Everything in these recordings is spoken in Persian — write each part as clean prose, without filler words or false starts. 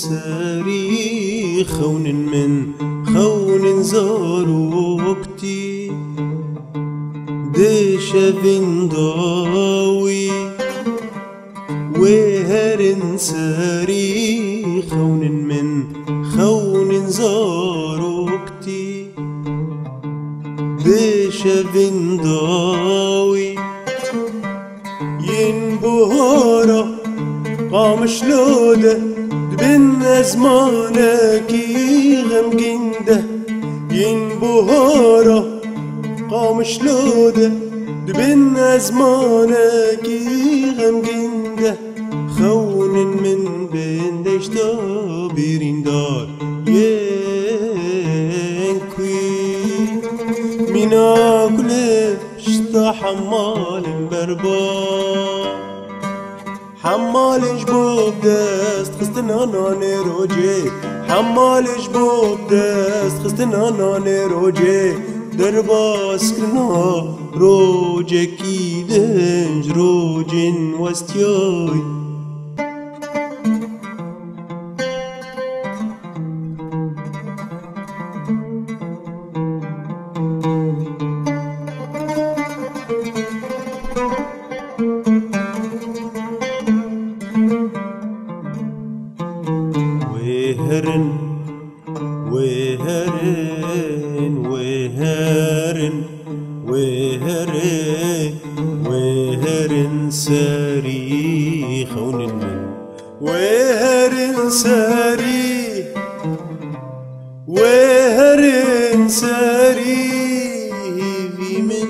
ساري خون من خون زاروكتي ديشا فينداوي وهرن ساري خون من خون زاروكتي ديشا فينداوي ينبهارا قامش لوده دبن زمانكي غمجنده ينبهارا قامش لوده دبن زمانكي غمجنده خون من بين دشتا بيرين دار ينكوي منا كلش تا حمال بربار حمالش بوب دست خستنا نانه روجه حمالش بوب دست خستنا نانه روجه در باس کنا روجه کی دنج روجن وستیای وهرن وهرن وهرن وهرن وهرن ساري خون من وهرن ساري وهرن ساري في من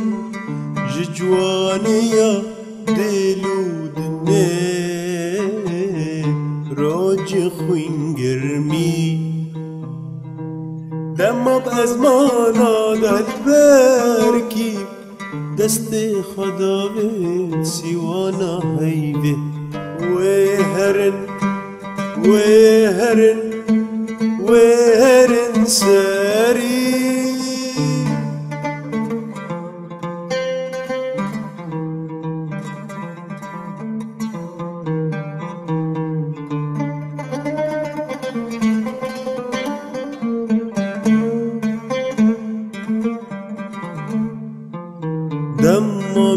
ججوانيا دلودني روج خوين گرمی دم بازمانا دل برکی دست خدا و سیوانا هیوه وهرن وهرن وهرن ساری دم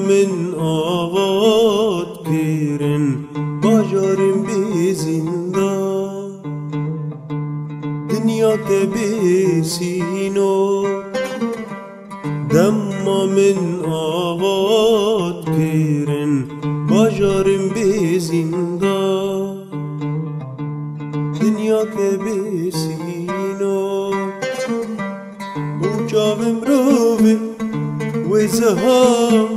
من آواد گیرن باجارم بی زندان دنیا که بی سینو دم من آواد گیرن باجارم بی زندان دنیا که بی سینو بوچاوم روی وزها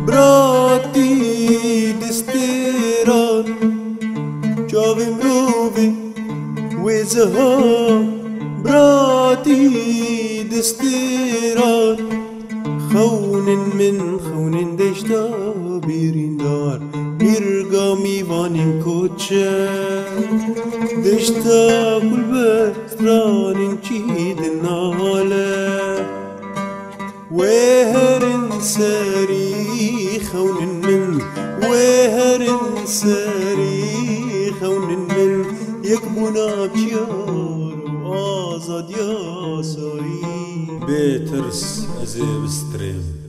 براتي دستيران جاوي مروفي وزها براتي دستيران خون من خون دشتا بيرين دار بيرغا ميوانين كوچه دشتا كل بسترانين چيدن ناله وهرن ساري خون من وهرن ساري خون من يكبونا بشيار وآزاد يا ساي بيترس أزيب ستريم